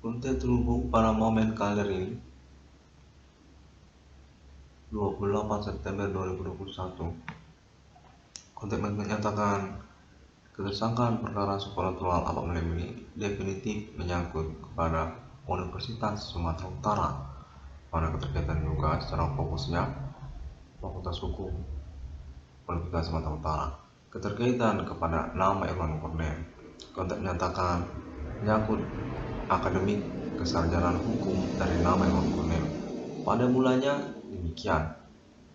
Untuk terhubung pada momen kalender ini, 28 September 2021, Kontek menyatakan ketersangkaan perkara supranatural Abang Lem ini definitif menyangkut kepada Universitas Sumatera Utara, pada keterkaitan juga secara fokusnya Fakultas Hukum Universitas Sumatera Utara. Keterkaitan kepada nama Irwan Cornel, Kontek menyatakan menyangkut akademik kesarjanaan hukum dari nama Irwan Cornel. Pada mulanya demikian,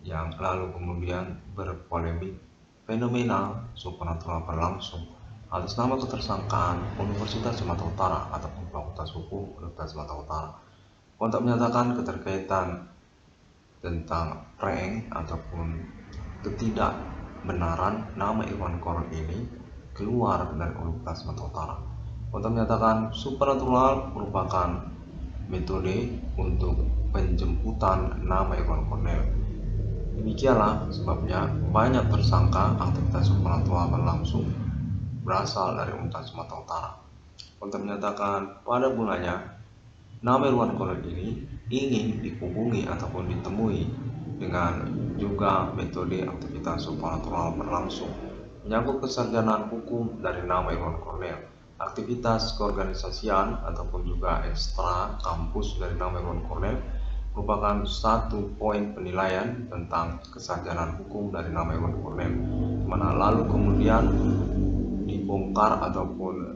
yang lalu kemudian berpolemik fenomena supranatural berlangsung atas nama ketersangkaan Universitas Sumatera Utara ataupun Fakultas Hukum Universitas Sumatera Utara. Kontak menyatakan keterkaitan tentang prank ataupun ketidakbenaran nama Irwan Cornel ini keluar dari Universitas Sumatera Utara. Kontak menyatakan supranatural merupakan metode untuk penjemputan nama Irwan Cornel. Demikianlah sebabnya banyak tersangka aktivitas supranatural berlangsung berasal dari Universitas Sumatera Utara. Kontak menyatakan pada mulanya nama Irwan Cornel ini ingin dihubungi ataupun ditemui dengan juga metode aktivitas supranatural berlangsung menyangkut kesarjanaan hukum dari nama Irwan Cornel. Aktivitas keorganisasian ataupun juga ekstra kampus dari nama Irwan Cornel merupakan satu poin penilaian tentang kesarjanaan hukum dari nama Irwan Cornel, mana lalu kemudian dibongkar ataupun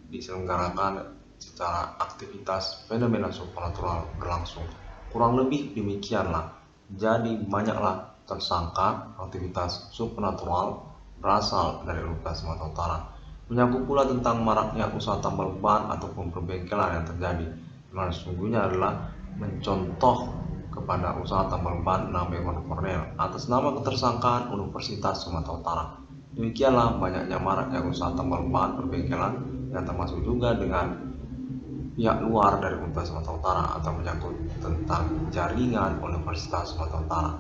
diselenggarakan secara aktivitas fenomena supranatural berlangsung. Kurang lebih demikianlah. Jadi banyaklah tersangka aktivitas supranatural berasal dari Universitas Sumatera Utara. Menyangkut pula tentang maraknya usaha tambal ban ataupun perbengkelan yang terjadi, dimana sesungguhnya adalah mencontoh kepada usaha tambal ban nama Irwan Cornel atas nama ketersangkaan Universitas Sumatera Utara. Demikianlah banyaknya maraknya usaha tambal ban perbengkelan yang termasuk juga dengan pihak luar dari Universitas Sumatera Utara atau menyangkut tentang jaringan Universitas Sumatera Utara.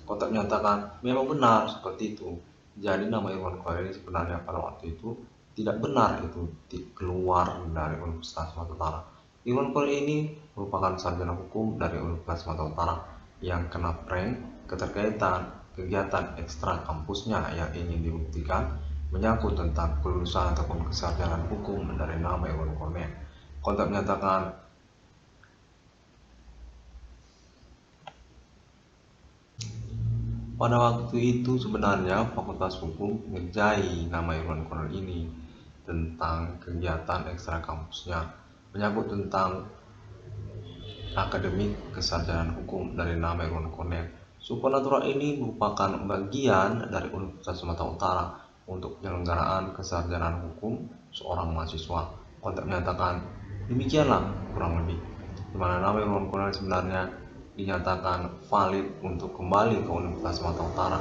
Kontak menyatakan memang benar seperti itu. Jadi nama Irwan Cornel ini sebenarnya pada waktu itu tidak benar itu keluar dari Universitas Sumatera Utara. Irwan Cornel ini merupakan sarjana hukum dari Universitas Sumatera Utara yang kena prank keterkaitan kegiatan ekstra kampusnya yang ingin dibuktikan menyangkut tentang kelulusan ataupun kesarjanaan hukum dari nama Irwan Cornel. Kontak menyatakan pada waktu itu sebenarnya Fakultas Hukum ngerjai nama Irwan Cornel ini tentang kegiatan ekstra kampusnya menyangkut tentang akademik kesarjanaan hukum dari nama Irwan Cornel. Supranatural ini merupakan bagian dari Universitas Sumatera Utara untuk penyelenggaraan kesarjanaan hukum seorang mahasiswa. Kontak menyatakan demikianlah kurang lebih, di mana nama Irwan Cornel sebenarnya dinyatakan valid untuk kembali ke Universitas Sumatera Utara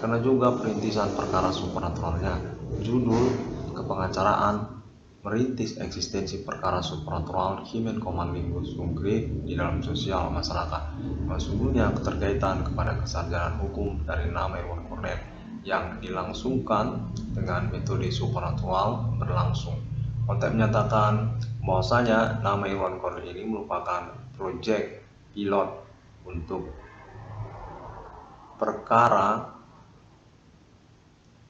karena juga perintisan perkara supernaturalnya judul kepengacaraan merintis eksistensi perkara supranatural Himen Komandingus Ungri di dalam sosial masyarakat. Sesungguhnya keterkaitan kepada kesarjanaan hukum dari nama Irwan Cornel yang dilangsungkan dengan metode supranatural berlangsung. Kontak menyatakan bahwasanya nama Irwan Cornel ini merupakan proyek pilot untuk perkara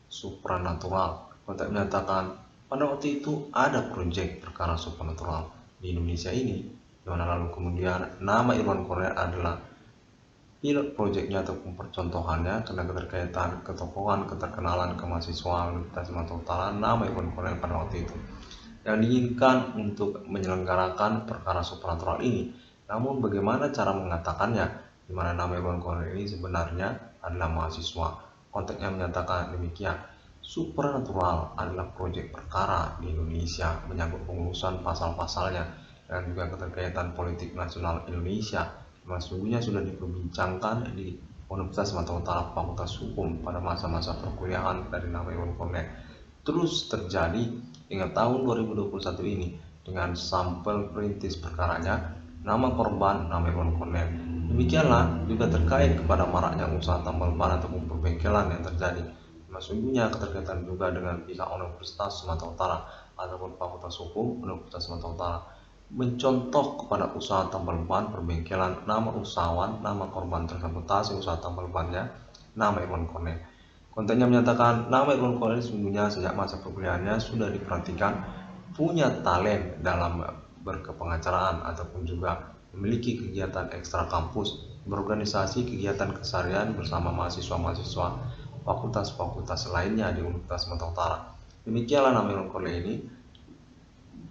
supranatural. Kontak menyatakan pada waktu itu ada proyek perkara supranatural di Indonesia ini, di mana lalu kemudian nama Irwan Cornel adalah pilot proyeknya ataupun percontohannya karena keterkaitan ketokohan keterkenalan kemahasiswaan Universitas Sumatera Utara nama Irwan Cornel pada waktu itu yang diinginkan untuk menyelenggarakan perkara supranatural ini. Namun bagaimana cara mengatakannya, di mana nama Irwan Cornel ini sebenarnya adalah mahasiswa. Konteksnya menyatakan demikian. Supranatural adalah proyek perkara di Indonesia menyangkut pengurusan pasal-pasalnya dan juga keterkaitan politik nasional Indonesia. Sesungguhnya sudah diperbincangkan di Universitas Sumatera Utara Fakultas Hukum pada masa-masa perkuliahan dari nama Irwan Cornel. Terus terjadi hingga tahun 2021 ini dengan sampel perintis perkaranya nama korban nama Irwan Cornel. Demikianlah juga terkait kepada maraknya usaha tambal ban ataupun perbengkelan yang terjadi. Sesungguhnya keterkaitan juga dengan pihak Universitas Sumatera Utara ataupun Fakultas Hukum Universitas Sumatera Utara. mencontoh kepada usaha tambal ban perbengkelan, nama usahawan, nama korban tersabotase usaha tambal bannya, nama Irwan Cornell. Kontennya menyatakan nama Irwan Cornell sesungguhnya sejak masa perkuliahannya sudah diperhatikan punya talent dalam berkepengacaraan ataupun juga memiliki kegiatan ekstra kampus, berorganisasi kegiatan keseharian bersama mahasiswa-mahasiswa fakultas-fakultas lainnya di Universitas Sumatera Utara. Demikianlah nama Irwan Cornell ini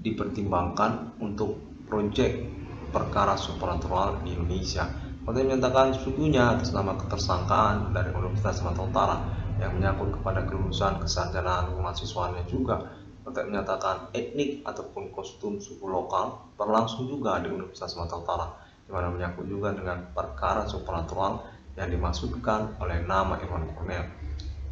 dipertimbangkan untuk proyek perkara supranatural di Indonesia. Konten menyatakan sesungguhnya atas nama ketersangkaan dari Universitas Sumatera Utara yang menyangkut kepada kelulusan kesarjanaan mahasiswanya juga. Konten menyatakan etnik ataupun kostum suku lokal berlangsung juga di Universitas Sumatera Utara, di mana menyangkut juga dengan perkara supranatural yang dimaksudkan oleh nama Irwan Cornell.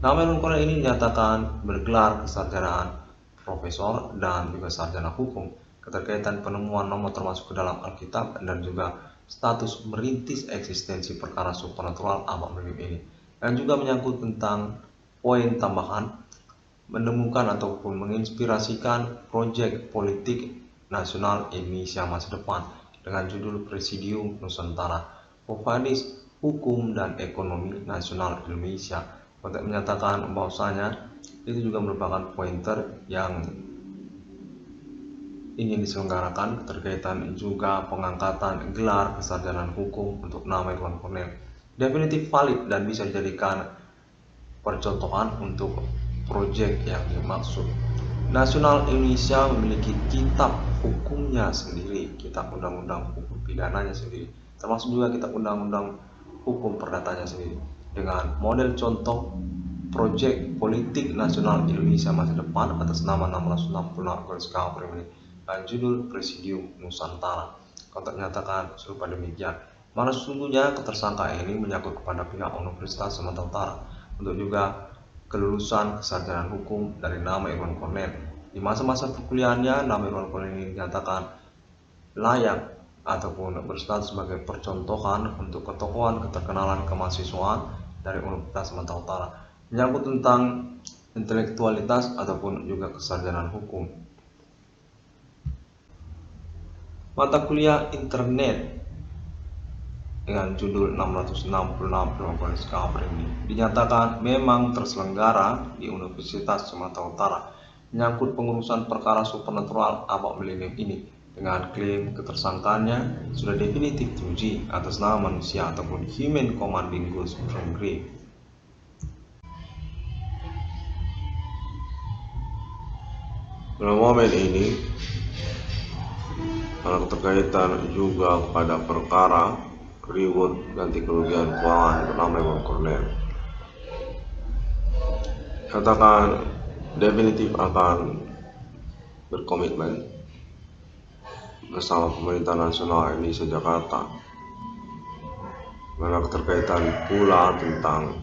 Nama Irwan Cornell ini dinyatakan bergelar kesarjanaan profesor dan juga sarjana hukum. Keterkaitan penemuan nomor termasuk ke dalam Alkitab dan juga status merintis eksistensi perkara supranatural abad milim ini. Dan juga menyangkut tentang poin tambahan menemukan ataupun menginspirasikan proyek politik nasional Indonesia masa depan dengan judul Presidium Nusantara, Provadis Hukum dan Ekonomi Nasional Indonesia. Untuk menyatakan bahwasanya itu juga merupakan pointer yang ingin diselenggarakan terkaitan juga pengangkatan gelar kesarjanaan hukum untuk nama Irwan Cornell. Definitif valid dan bisa dijadikan percontohan untuk proyek yang dimaksud. Nasional Indonesia memiliki kitab hukumnya sendiri, kitab undang-undang hukum pidananya sendiri, termasuk juga kitab undang-undang hukum perdatanya sendiri, dengan model contoh proyek politik nasional Indonesia masa depan atas nama 666 garis Kawin dan judul Presidium Nusantara. Kontak menyatakan serupa demikian. Mana sesungguhnya ketersangkaan ini menyangkut kepada pihak Universitas Sumatera Utara untuk juga kelulusan kesarjanaan hukum dari nama Irwan Cornell. Di masa-masa perkuliahannya, nama Irwan Cornell ini dinyatakan layak ataupun berstatus sebagai percontohan untuk ketokohan keterkenalan kemahasiswaan dari Universitas Sumatera Utara, menyangkut tentang intelektualitas ataupun juga kesarjanaan hukum. Mata kuliah internet dengan judul 666 ini dinyatakan memang terselenggara di Universitas Sumatera Utara, menyangkut pengurusan perkara supernatural abad milenium ini dengan klaim ketersangkaannya sudah definitif teruji atas nama manusia ataupun human commanding ghost from grave. Dalam momen ini ada keterkaitan juga pada perkara reward ganti kerugian keuangan bernama Irwan Cornell. Katakan definitif akan berkomitmen bersama pemerintah nasional Indonesia Jakarta. Mana keterkaitan pula tentang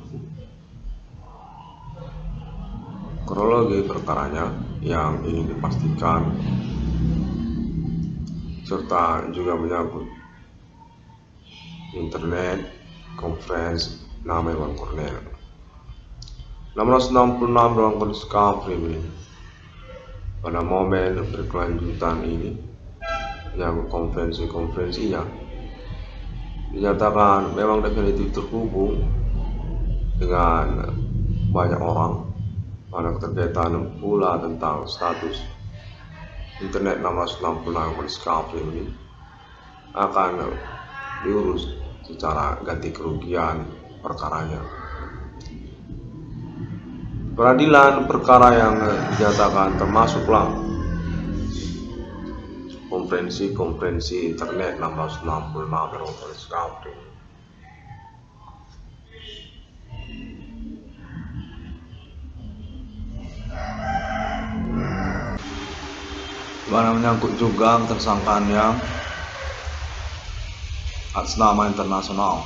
kronologi perkaranya yang ingin dipastikan, serta juga menyangkut internet conference nama Irwan Cornell. 666 ruang discovery ini pada momen berkelanjutan ini yang konferensinya dinyatakan memang definitif terhubung dengan banyak orang. Pada keterkaitan pula tentang status internet 666 discovery ini akan diurus secara ganti kerugian perkaranya. Peradilan perkara yang dinyatakan termasuklah konferensi internet 666 discovery. Dimana menyangkut juga tersangkaannya atas nama internasional,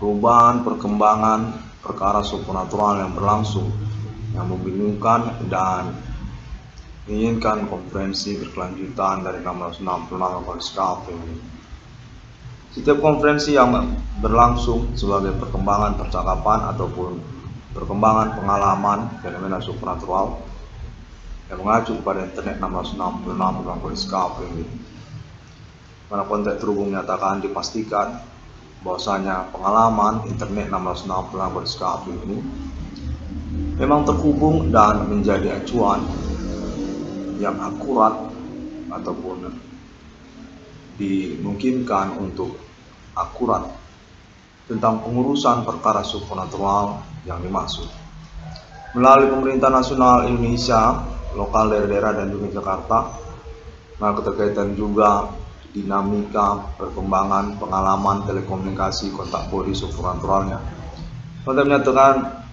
perubahan perkembangan perkara supernatural yang berlangsung yang membingungkan dan menginginkan konferensi berkelanjutan dari 666 discovery. Setiap konferensi yang berlangsung sebagai perkembangan percakapan ataupun perkembangan pengalaman fenomena supernatural yang mengacu kepada Internet 666 ruang kode SKA ini. Mana konteks terhubung menyatakan dipastikan bahwasanya pengalaman Internet 666 ruang kode SKA ini memang terhubung dan menjadi acuan yang akurat ataupun dimungkinkan untuk akurat tentang pengurusan perkara supranatural yang dimaksud. Melalui pemerintah nasional Indonesia, lokal daerah-daerah dan juga Jakarta, nah keterkaitan juga dinamika perkembangan pengalaman telekomunikasi kontak body supranatural-nya. Untuk menyatakan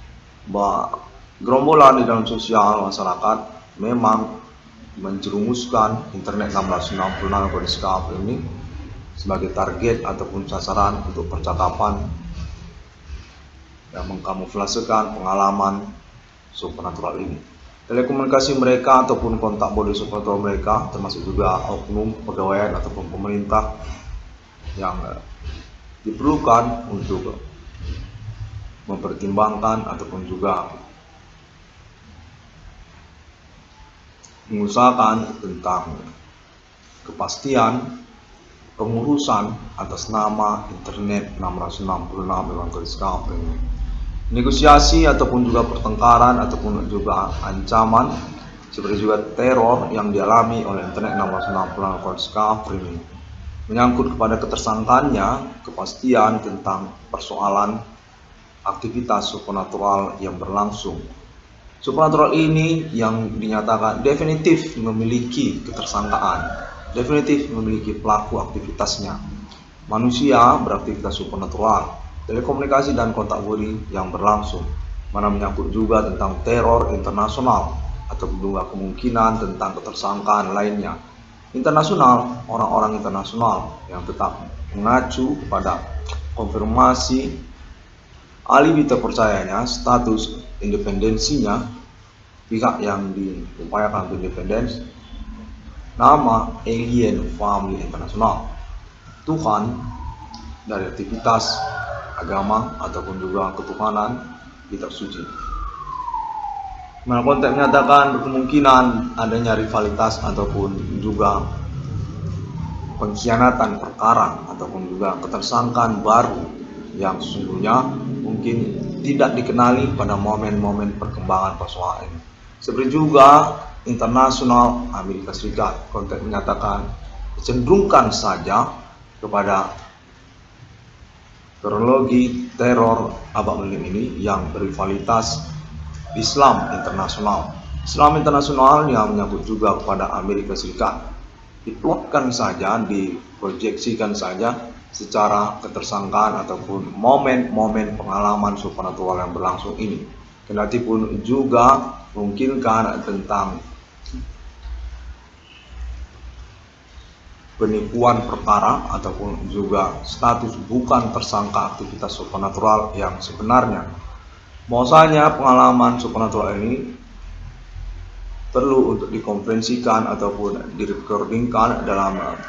bahwa gerombolan di dalam sosial masyarakat memang menjerumuskan Internet 666 kode SKA ini sebagai target ataupun sasaran untuk percakapan yang mengkamuflasekan pengalaman supernatural ini. Telekomunikasi mereka ataupun kontak body supernatural mereka termasuk juga oknum pegawai ataupun pemerintah yang diperlukan untuk mempertimbangkan ataupun juga mengusahakan tentang kepastian pengurusan atas nama Internet 666 ruang kode SKA ini. Negosiasi ataupun juga pertengkaran ataupun juga ancaman seperti juga teror yang dialami oleh Internet 666 kode SKA ini menyangkut kepada ketersangkaannya kepastian tentang persoalan aktivitas supernatural yang berlangsung. Supernatural ini yang dinyatakan definitif memiliki ketersangkaan, definitif memiliki pelaku aktivitasnya. Manusia beraktivitas supernatural, telekomunikasi dan kontak body yang berlangsung, mana menyangkut juga tentang teror internasional atau juga kemungkinan tentang ketersangkaan lainnya. Internasional, orang-orang internasional yang tetap mengacu kepada konfirmasi alibi terpercayanya, status independensinya, pihak yang diupayakan untuk independen, nama alien family internasional, Tuhan dari aktivitas agama ataupun juga ketuhanan kitab suci. Mana konteks menyatakan kemungkinan adanya rivalitas ataupun juga pengkhianatan perkara ataupun juga ketersangkaan baru yang sesungguhnya mungkin tidak dikenali pada momen-momen perkembangan persoalan ini. Seperti juga internasional Amerika Serikat, konteks menyatakan cenderungkan saja kepada kronologi teror abad milim ini yang berrivalitas Islam internasional. Islam internasional yang menyangkut juga kepada Amerika Serikat diplotkan saja, diproyeksikan saja secara ketersangkaan ataupun momen-momen pengalaman supernatural yang berlangsung ini. Kendati pun juga memungkinkan tentang penipuan perkara ataupun juga status bukan tersangka aktivitas supernatural yang sebenarnya. Bahwasanya pengalaman supernatural ini perlu untuk dikomprensikan ataupun direkordingkan dalam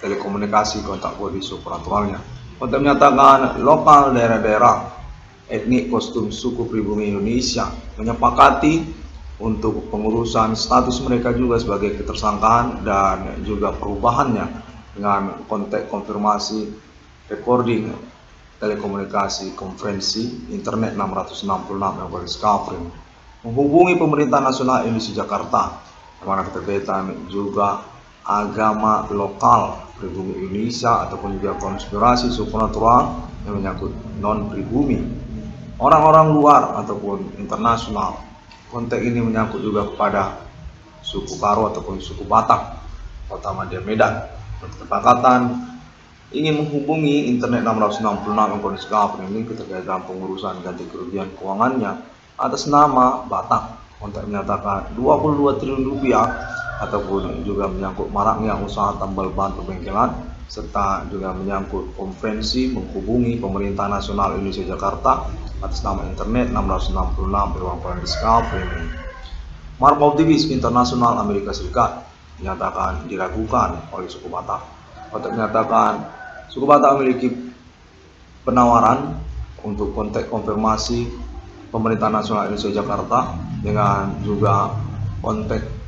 telekomunikasi kontak body supernatural-nya. Untuk menyatakan lokal daerah-daerah etnik kostum suku pribumi Indonesia menyepakati untuk pengurusan status mereka juga sebagai ketersangkaan dan juga perubahannya dengan konteks konfirmasi recording telekomunikasi konferensi Internet 666 yang berdiscovery menghubungi pemerintah nasional Indonesia Jakarta, yang mana keterkaitan juga agama lokal pribumi Indonesia ataupun juga konspirasi supernatural yang menyangkut non pribumi, orang-orang luar ataupun internasional. Konteks ini menyangkut juga kepada suku Karo ataupun suku Batak, Kota Madya Medan. Kesepakatan ingin menghubungi Internet 666 yang berdiscovery ini keterkaitan pengurusan ganti kerugian keuangannya atas nama Batak. Konteks menyatakan 22 triliun rupiah ataupun juga menyangkut maraknya usaha tambal ban pembengkelan serta juga menyangkut konferensi menghubungi pemerintah nasional Indonesia Jakarta atas nama Internet 666 ruang berdiscovery ini. Mark Davis Internasional Amerika Serikat dinyatakan diragukan oleh suku Batak. Konteks menyatakan suku Batak memiliki penawaran untuk konteks konfirmasi pemerintah nasional Indonesia Jakarta dengan juga konteks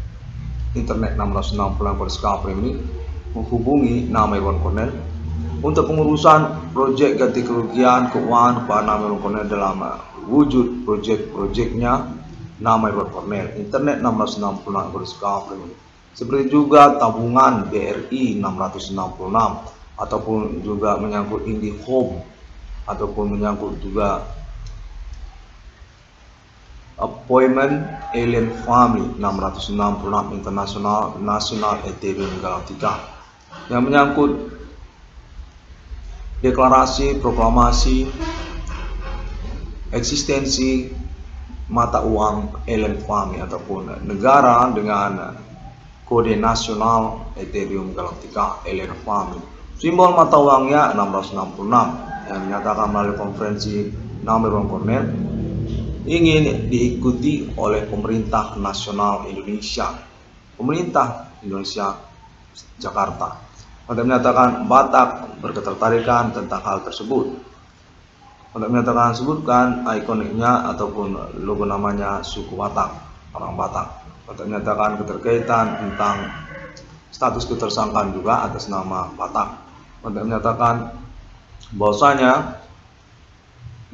Internet 666 Discovery ini menghubungi nama Irwan Cornell untuk pengurusan proyek ganti kerugian keuangan kepada nama Irwan Cornell dalam wujud proyek-proyeknya nama Irwan Cornell Internet 666 Discovery ini. Seperti juga tabungan BRI 666 ataupun juga menyangkut IndiHome ataupun menyangkut juga Appointment Alien Family 666 International National Ethereum Galactica yang menyangkut deklarasi proklamasi eksistensi mata uang Alien Family ataupun negara dengan kode nasional Ethereum Galactica Alien Family. Simbol mata uangnya 666 yang dinyatakan melalui konferensi nama Irwan Cornell ingin diikuti oleh pemerintah nasional Indonesia, pemerintah Indonesia Jakarta. Untuk menyatakan Batak berketertarikan tentang hal tersebut. Untuk menyatakan sebutkan ikoniknya ataupun logo namanya suku Batak, orang Batak. Untuk menyatakan keterkaitan tentang status ketersangkaan juga atas nama Batak. Untuk menyatakan bahwasanya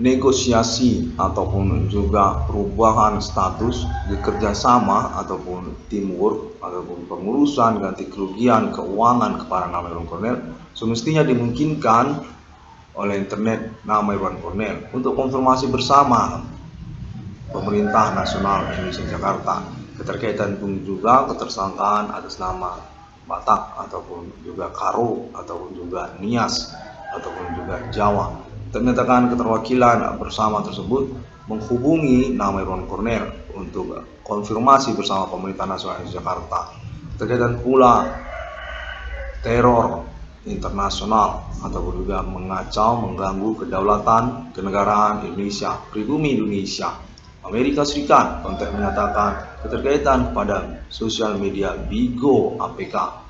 negosiasi ataupun juga perubahan status kerjasama ataupun teamwork ataupun pengurusan ganti kerugian keuangan kepada nama Irwan Cornell semestinya dimungkinkan oleh Internet nama Irwan Cornell untuk konfirmasi bersama pemerintah nasional Indonesia Jakarta. Keterkaitan pun juga ketersangkaan atas nama Batak ataupun juga Karo ataupun juga Nias ataupun juga Jawa. Menyatakan keterwakilan bersama tersebut menghubungi nama Irwan Cornell untuk konfirmasi bersama pemerintah nasional Jakarta. Terkaitan pula teror internasional ataupun juga mengacau, mengganggu kedaulatan kenegaraan Indonesia, pribumi Indonesia, Amerika Serikat untuk menyatakan keterkaitan pada sosial media Bigo APK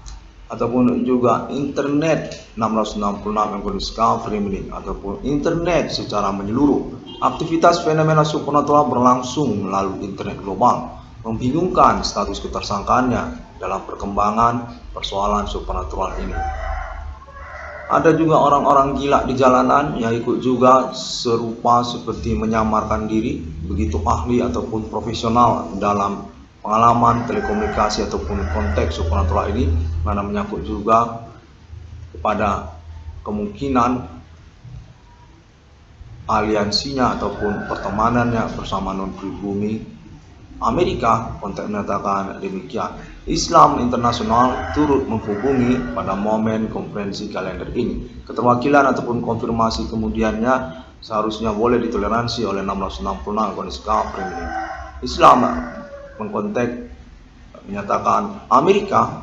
ataupun juga internet 666 Discovery ataupun internet secara menyeluruh. Aktivitas fenomena supernatural berlangsung melalui internet global, membingungkan status ketersangkaannya dalam perkembangan persoalan supernatural ini. Ada juga orang-orang gila di jalanan yang ikut juga serupa seperti menyamarkan diri begitu ahli ataupun profesional dalam pengalaman telekomunikasi ataupun konteks supernatural ini, mana menyangkut juga kepada kemungkinan aliansinya ataupun pertemanannya bersama non-pribumi Amerika. Konteks menyatakan demikian. Islam internasional turut menghubungi pada momen konferensi kalender ini. Keterwakilan ataupun konfirmasi kemudiannya seharusnya boleh ditoleransi oleh 666 Discovery. Islam mengkonteks menyatakan Amerika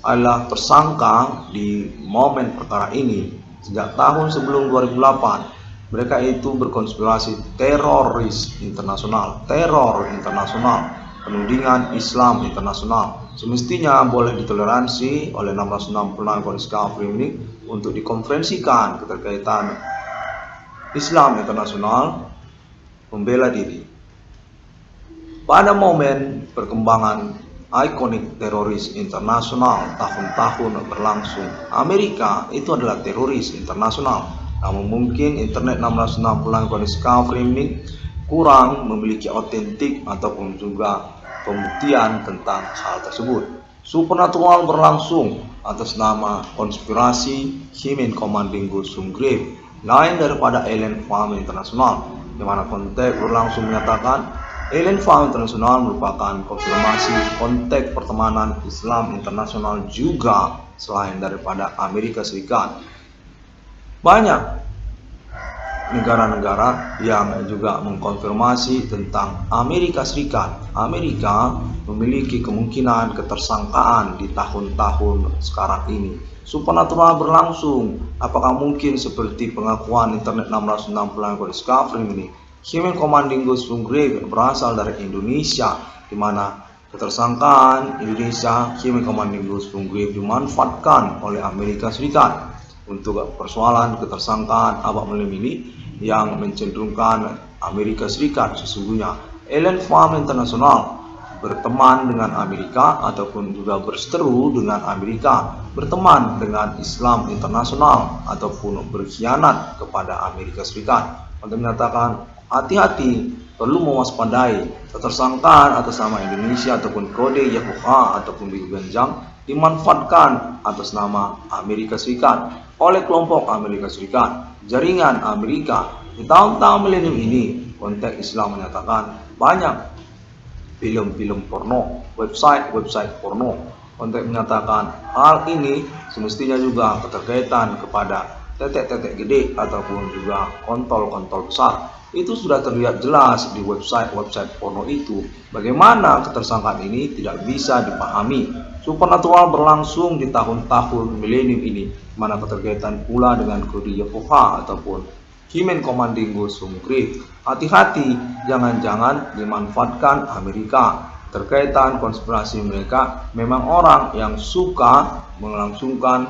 adalah tersangka di momen perkara ini sejak tahun sebelum 2008. Mereka itu berkonspirasi teroris internasional, teror internasional, penundingan Islam internasional. Semestinya boleh ditoleransi oleh 666 Discovery ini untuk dikonferensikan keterkaitan Islam internasional membela diri. Pada momen perkembangan ikonik teroris internasional tahun-tahun berlangsung, Amerika itu adalah teroris internasional. Namun mungkin internet 666 Discovery ini kurang memiliki otentik ataupun juga pembuktian tentang hal tersebut. Supernatural berlangsung atas nama konspirasi Human Commanding Ghost from Grave, lain daripada Alien Family International, di mana konteks berlangsung menyatakan Alien Family International merupakan konfirmasi konteks pertemanan Islam internasional juga selain daripada Amerika Serikat. Banyak negara-negara yang juga mengkonfirmasi tentang Amerika Serikat. Amerika memiliki kemungkinan ketersangkaan di tahun-tahun sekarang ini. Supernatural berlangsung. Apakah mungkin seperti pengakuan internet 666 Discovery ini? Human Commanding Ghost from Grave berasal dari Indonesia, di mana ketersangkaan Indonesia Human Commanding Ghost from Grave dimanfaatkan oleh Amerika Serikat untuk persoalan ketersangkaan Abah Malim ini yang mencenderungkan Amerika Serikat sesungguhnya. Alien Farm International berteman dengan Amerika ataupun juga berseteru dengan Amerika, berteman dengan Islam internasional ataupun berkhianat kepada Amerika Serikat. Untuk menyatakan hati-hati, perlu mewaspadai ketersangkaan atas nama Indonesia ataupun kode YHWH ataupun Benjang dimanfaatkan atas nama Amerika Serikat oleh kelompok Amerika Serikat, jaringan Amerika. Di tahun-tahun milenium ini, konteks Islam menyatakan banyak film-film porno, website porno. Konteks menyatakan hal ini semestinya juga keterkaitan kepada tetek-tetek gede ataupun juga kontol-kontol besar. Itu sudah terlihat jelas di website porno itu. Bagaimana ketersangkaan ini tidak bisa dipahami. Supernatural berlangsung di tahun-tahun milenium ini, mana keterkaitan pula dengan kode YHWH ataupun Human Commanding Ghost Grave. Hati-hati, jangan-jangan dimanfaatkan Amerika. Terkaitan konspirasi mereka memang orang yang suka melangsungkan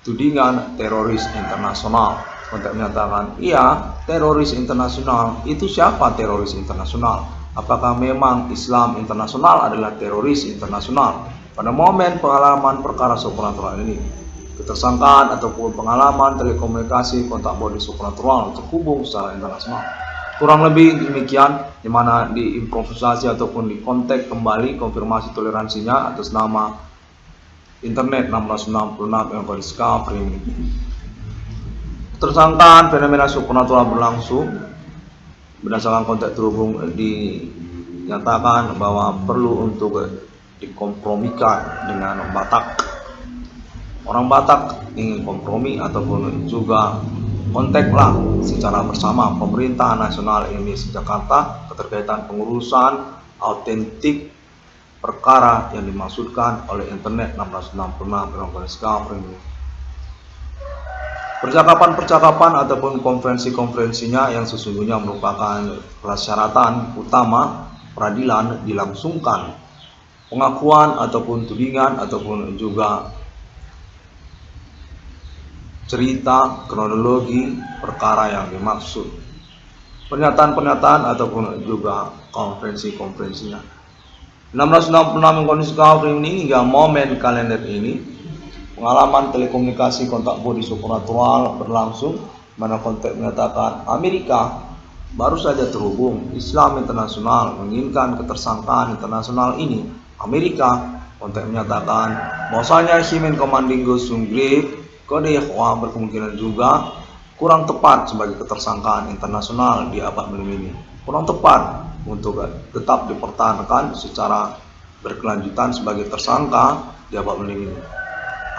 tudingan teroris internasional. Untuk menyatakan, iya, teroris internasional. Itu siapa teroris internasional? Apakah memang Islam internasional adalah teroris internasional? Pada momen pengalaman perkara supernatural ini, ketersangkaan ataupun pengalaman telekomunikasi kontak body supernatural terhubung secara internasional. Kurang lebih demikian, di mana diimprovisasi ataupun dikontak kembali konfirmasi toleransinya atas nama Internet 1666 yang discovery. Ketersangkaan fenomena supernatural berlangsung berdasarkan kontak terhubung dinyatakan bahwa perlu untuk dikompromikan dengan Batak. Orang Batak ingin kompromi ataupun juga kontaklah secara bersama pemerintah nasional Indonesia Jakarta keterkaitan pengurusan autentik perkara yang dimaksudkan oleh Internet 1666 discovery. Percakapan-percakapan ataupun konferensi-konferensinya yang sesungguhnya merupakan persyaratan utama peradilan dilangsungkan. Pengakuan ataupun tudingan ataupun juga cerita kronologi perkara yang dimaksud. Pernyataan-pernyataan ataupun juga konferensi-konferensinya. 1666 kondisi ini hingga momen kalender ini, pengalaman telekomunikasi kontak body supernatural berlangsung, mana konteks menyatakan Amerika baru saja terhubung. Islam internasional menginginkan ketersangkaan internasional ini. Amerika konteks menyatakan bahwasanya Human Commanding Ghost Grave kode YHWH berkemungkinan juga kurang tepat sebagai ketersangkaan internasional di abad milenium ini. Kurang tepat untuk tetap dipertahankan secara berkelanjutan sebagai tersangka di abad milenium ini.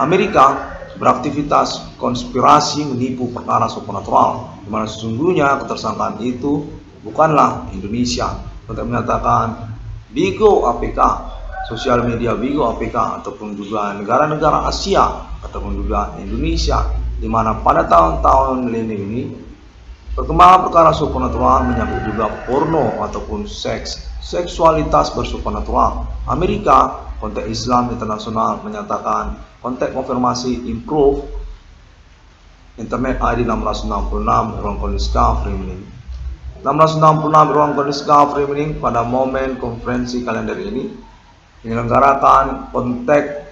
Amerika beraktivitas konspirasi menipu perkara supernatural, di mana sesungguhnya ketersangkaan itu bukanlah Indonesia. Untuk menyatakan Bigo APK, sosial media Bigo APK ataupun juga negara-negara Asia ataupun juga Indonesia, di mana pada tahun-tahun milenium ini perkembangan perkara supernatural menyangkut juga porno ataupun seksualitas bersupernatural. Amerika konteks Islam internasional menyatakan konteks konfirmasi improve Internet ID 1666 ruang discovery meaning. 1666 ruang discovery meaning pada momen konferensi kalender ini menyelenggarakan konteks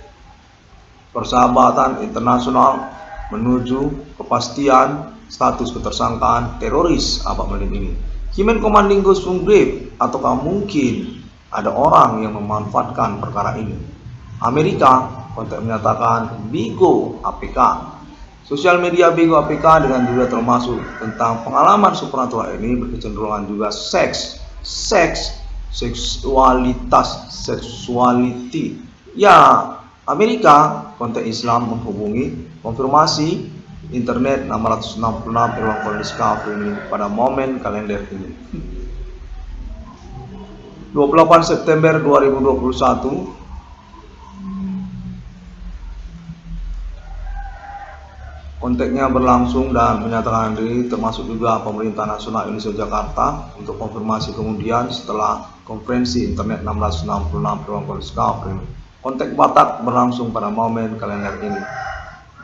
persahabatan internasional menuju kepastian status ketersangkaan teroris abad milenium ini. Human Commanding Ghost Grave, ataukah mungkin ada orang yang memanfaatkan perkara ini? Amerika konteks menyatakan Bigo APK, sosial media Bigo APK dengan juga termasuk tentang pengalaman supernatural ini berkecenderungan juga seksuality. Ya, Amerika konteks Islam menghubungi konfirmasi Internet 666 ruang discovery ini pada momen kalender ini. 28 September 2021 konteksnya berlangsung dan menyatakan diri, termasuk juga pemerintah nasional Indonesia Jakarta untuk konfirmasi kemudian setelah konferensi Internet 1666 ruang discovery. Konteks Batak berlangsung pada momen kalender ini.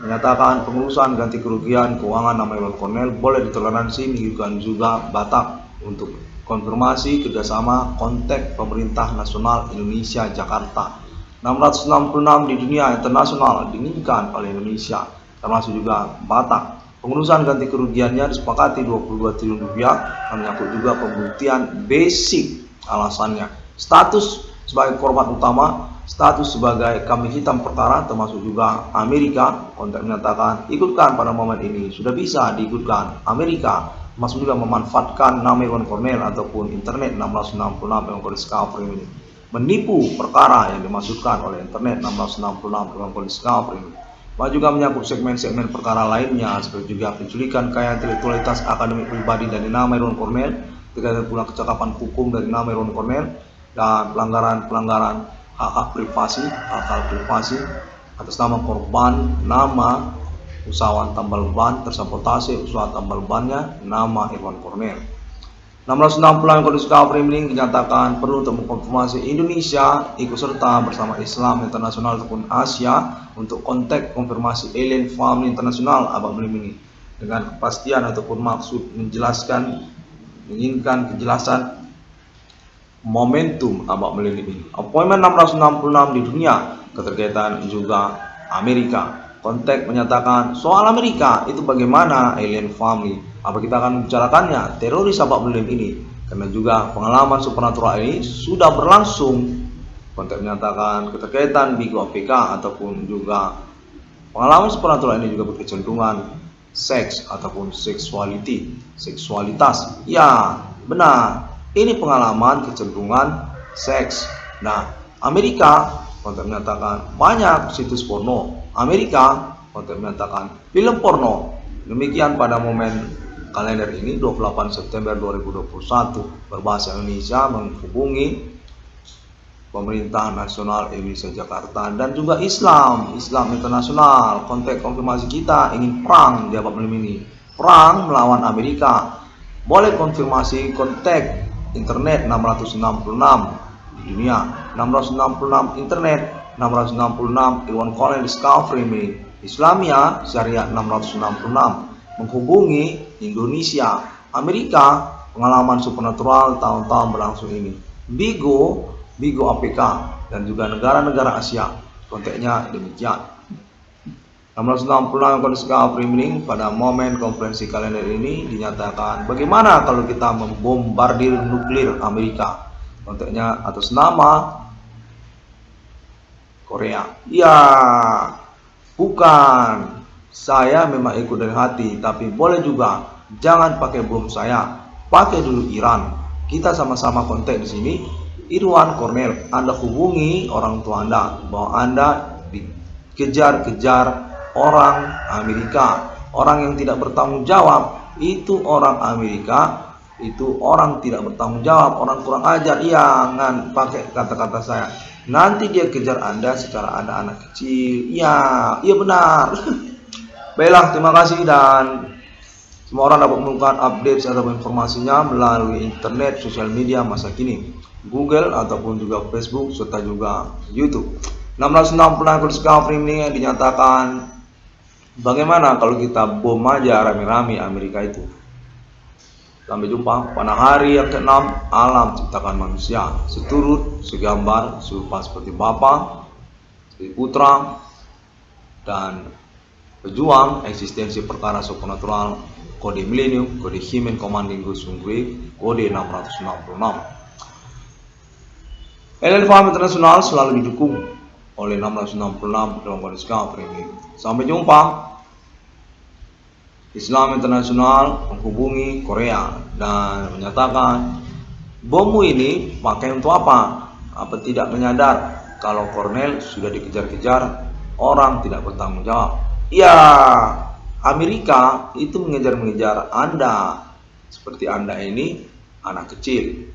Menyatakan pengurusan ganti kerugian keuangan nama Iwan Cornell boleh ditoleransi, menunjukkan juga Batak untuk konfirmasi kerjasama kontak pemerintah nasional Indonesia Jakarta. 666 di dunia internasional diinginkan oleh Indonesia, termasuk juga Batak. Pengurusan ganti kerugiannya disepakati 22 triliun rupiah, menyangkut juga pembuktian basic alasannya. Status sebagai korban utama, status sebagai kambing hitam perkara, termasuk juga Amerika. Kontak menyatakan ikutkan pada momen ini, sudah bisa diikutkan Amerika, termasuk juga memanfaatkan nama Irwan Cornel ataupun internet 666 yang discovery ini, menipu perkara yang dimaksudkan oleh internet 666 yang discovery ini. Juga menyangkut segmen-segmen perkara lainnya seperti juga penculikan kekayaan intelektualitas akademik pribadi dari nama Irwan Cornel, terkait pula kecakapan hukum dari nama Irwan Cornel, dan pelanggaran hak privasi atas nama korban, nama usahawan tambal ban, tersabotase usaha tambal bannya nama Irwan Cornel. 660 kode discovery ini dinyatakan perlu untuk mengkonfirmasi Indonesia ikut serta bersama Islam internasional ataupun Asia untuk kontak konfirmasi alien family internasional abang melim ini dengan kepastian ataupun maksud menjelaskan, menginginkan kejelasan momentum abang melim ini. Appointment 666 di dunia, keterkaitan juga Amerika. Kontak menyatakan soal Amerika itu bagaimana alien family. Apa kita akan membicarakannya teroris abang melim ini? Karena juga pengalaman supernatural ini sudah berlangsung. Kontak menyatakan keterkaitan Bigo APK ataupun juga pengalaman supernatural ini juga berkecenderungan seks ataupun seksualitas. Ya, benar. Ini pengalaman kecenderungan seks. Nah, Amerika kontak menyatakan banyak situs porno. Amerika kontak menyatakan film porno. Demikian pada momen kalender ini 28 September 2021 berbahasa Indonesia menghubungi pemerintah nasional Indonesia Jakarta dan juga Islam internasional. Kontak konfirmasi kita ingin perang di abad melim ini, perang melawan Amerika. Boleh konfirmasi kontak internet 666 di dunia, 666 internet, 666 Irwan Cornel discovery ini, Islamia Syariah 666 menghubungi Indonesia, Amerika, pengalaman supernatural tahun-tahun berlangsung ini, Bigo APK dan juga negara-negara Asia. Kontaknya demikian. 666 kode discovery ini pada momen konferensi kalender ini dinyatakan bagaimana kalau kita membombardir nuklir Amerika. Kontaknya atas nama Korea. Ya, bukan. Saya memang ikut dari hati, tapi boleh juga jangan pakai bom saya, pakai dulu Iran. Kita sama-sama kontak di sini. Irwan Cornel, Anda hubungi orang tua Anda bahwa Anda dikejar-kejar orang Amerika, orang yang tidak bertanggung jawab. Itu orang Amerika, itu orang tidak bertanggung jawab, orang kurang ajar. Jangan pakai kata-kata saya. Nanti dia kejar Anda secara Anda anak kecil. Iya benar. Baiklah, terima kasih dan semua orang dapat menemukan update atau informasinya melalui internet, sosial media masa kini, Google ataupun juga Facebook serta juga YouTube. 666 discovery ini dinyatakan bagaimana kalau kita bom aja rame-rame Amerika itu. Sampai jumpa pada hari yang ke-6 alam ciptakan manusia, seturut, segambar, serupa seperti Bapa, seperti Putra, dan pejuang eksistensi perkara supernatural, kode milenium, kode Himen Commanding Ghost Sungguh, kode 666. Alien Farm Internasional selalu didukung oleh 666 dalam kode discovery ini. Sampai jumpa. Islam internasional menghubungi Korea dan menyatakan bommu ini pakai untuk apa? Apa tidak menyadar kalau Cornel sudah dikejar-kejar orang tidak bertanggung jawab? Ya, Amerika itu mengejar-mengejar Anda seperti Anda ini anak kecil.